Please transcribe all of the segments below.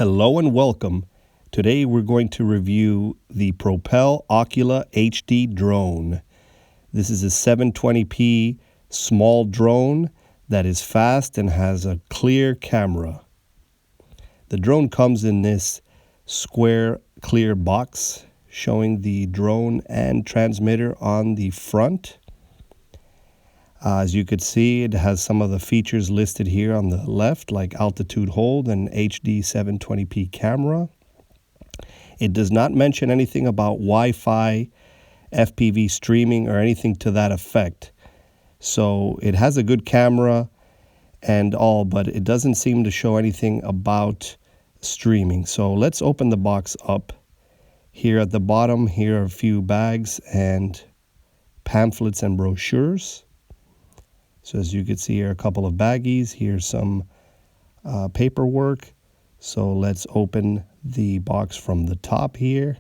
Hello and welcome. Today we're going to review the Propel Ocula HD drone. This is a 720p small drone that is fast and has a clear camera. The drone comes in this square clear box showing the drone and transmitter on the front. As you could see, it has some of the features listed here on the left, like altitude hold and HD 720p camera. It does not mention anything about Wi-Fi, FPV streaming, or anything to that effect. So it has a good camera and all, but it doesn't seem to show anything about streaming. So let's open the box up. Here at the bottom, here are a few bags and pamphlets and brochures. So as you can see here, a couple of baggies. Here's some paperwork. So let's open the box from the top here.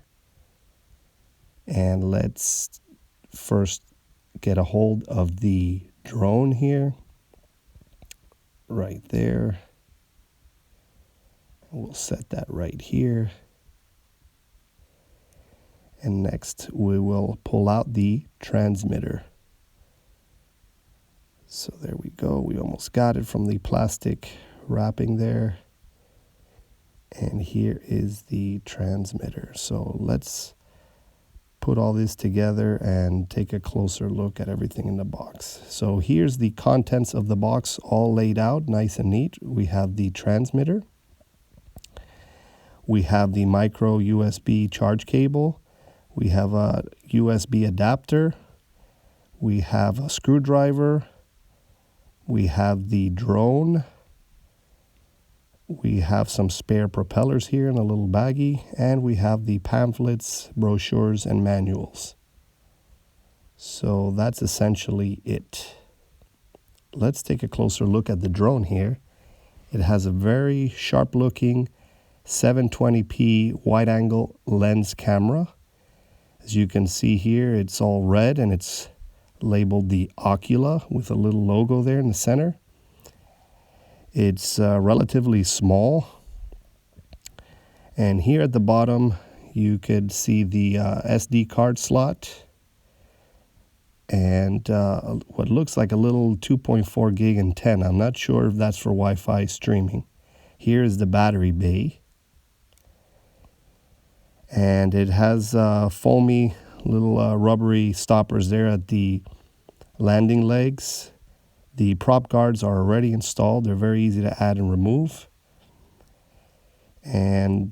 And let's first get a hold of the drone here. Right there. We'll set that right here. And next we will pull out the transmitter. So there we go. We almost got it from the plastic wrapping there. And here is the transmitter. So let's put all this together and take a closer look at everything in the box. So here's the contents of the box all laid out nice and neat. We have the transmitter. We have the micro USB charge cable. We have a USB adapter. We have a screwdriver. We have the drone. We have some spare propellers here in a little baggie, and we have the pamphlets, brochures, and manuals. So that's essentially it. Let's take a closer look at the drone here. It has a very sharp looking 720p wide angle lens camera. As you can see here, it's all red and it's labeled the Ocula with a little logo there in the center. It's relatively small. And here at the bottom, you could see the SD card slot and what looks like a little 2.4 gig antenna. I'm not sure if that's for Wi-Fi streaming. Here is the battery bay. And it has foamy little rubbery stoppers there at the landing legs. The prop guards are already installed. They're very easy to add and remove. And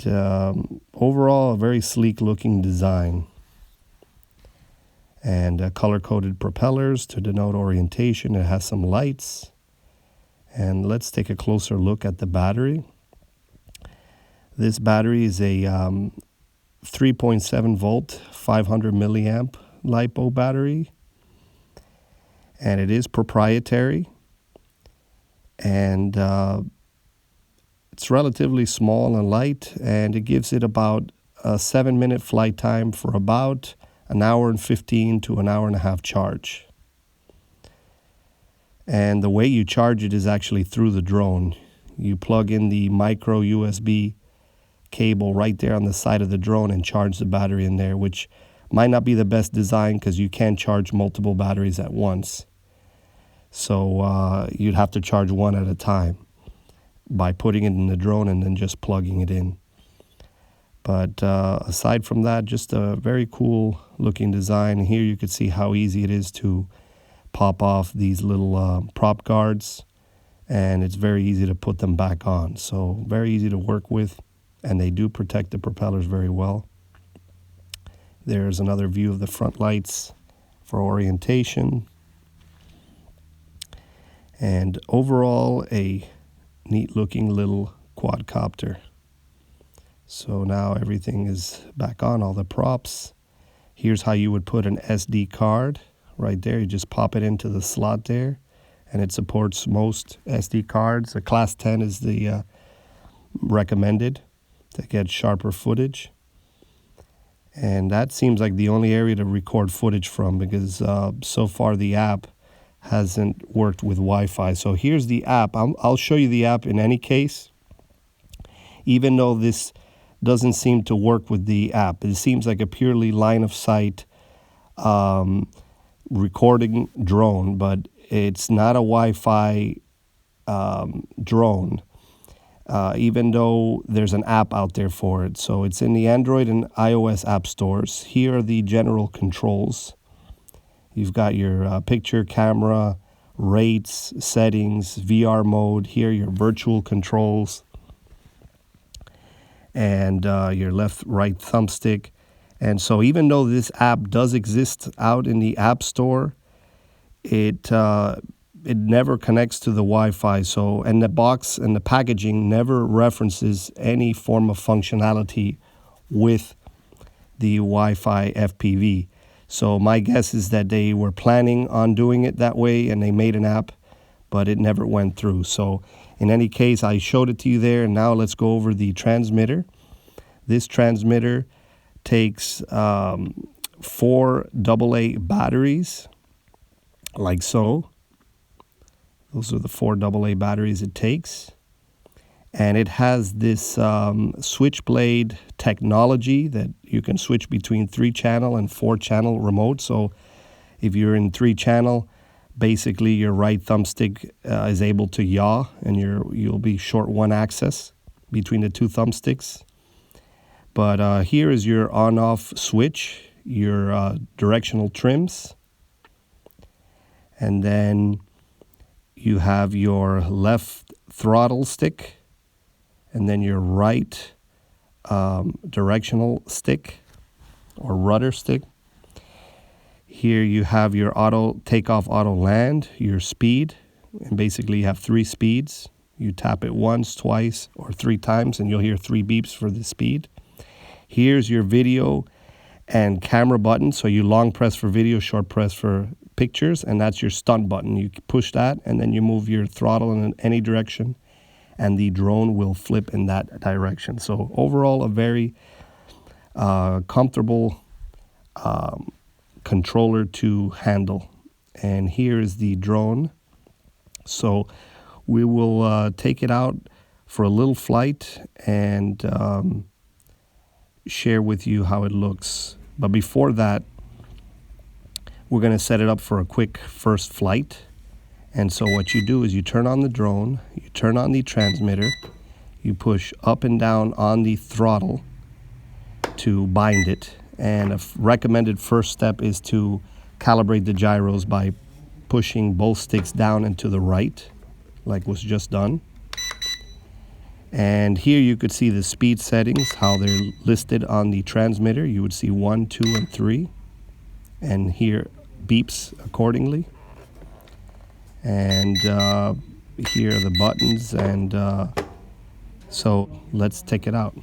overall, a very sleek looking design. And color-coded propellers to denote orientation. It has some lights. And let's take a closer look at the battery. This battery is a 3.7 volt, 500 milliamp LiPo battery. And it is proprietary. And it's relatively small and light. And it gives it about a 7-minute flight time for about an hour and 15 to an hour and a half charge. And the way you charge it is actually through the drone. You plug in the micro USB cable right there on the side of the drone and charge the battery in there, which might not be the best design because you can't charge multiple batteries at once. So you'd have to charge one at a time by putting it in the drone and then just plugging it in. But aside from that, just a very cool looking design. Here you can see how easy it is to pop off these little prop guards, and it's very easy to put them back on. So very easy to work with. And they do protect the propellers very well. There's another view of the front lights for orientation. And overall, a neat looking little quadcopter. So now everything is back on, all the props. Here's how you would put an SD card right there. You just pop it into the slot there, and it supports most SD cards. A Class 10 is the recommended to get sharper footage. And that seems like the only area to record footage from, because so far the app hasn't worked with Wi-Fi. So here's the app. I'll show you the app in any case. even though this doesn't seem to work with the app. It seems like a purely line of sight recording drone, but it's not a Wi-Fi drone, even though there's an app out there for it. So it's in the Android and iOS app stores. Here are the general controls. You've got your picture, camera, rates, settings, VR mode. Here, your virtual controls, and your left, right thumbstick. And so even though this app does exist out in the App Store, it never connects to the Wi-Fi. So, and the box and the packaging never references any form of functionality with the Wi-Fi FPV. So my guess is that they were planning on doing it that way and they made an app, but it never went through. So in any case, I showed it to you there. And now let's go over the transmitter. This transmitter takes 4 AA batteries, like so. Those are the 4 AA batteries it takes. And it has this switchblade technology that you can switch between 3-channel and 4-channel remote. So if you're in 3-channel, basically your right thumbstick is able to yaw, and you'll be short one axis between the 2 thumbsticks. But here is your on-off switch, your directional trims, and then you have your left throttle stick, and then your right directional stick or rudder stick. Here you have your auto takeoff, auto land, your speed, and basically you have 3 speeds. You tap it once, twice, or 3 times, and you'll hear 3 beeps for the speed. Here's your video and camera button. So you long press for video, short press for pictures, and that's your stunt button. You push that, and then you move your throttle in any direction, and the drone will flip in that direction. So overall, a very comfortable controller to handle. And here is the drone. So we will take it out for a little flight and share with you how it looks. But before that, we're going to set it up for a quick first flight. And so what you do is you turn on the drone, you turn on the transmitter, you push up and down on the throttle to bind it. And a recommended first step is to calibrate the gyros by pushing both sticks down and to the right, like was just done. And here you could see the speed settings, how they're listed on the transmitter. You would see 1, 2, and 3. And here beeps accordingly. And here are the buttons. And so let's take it out.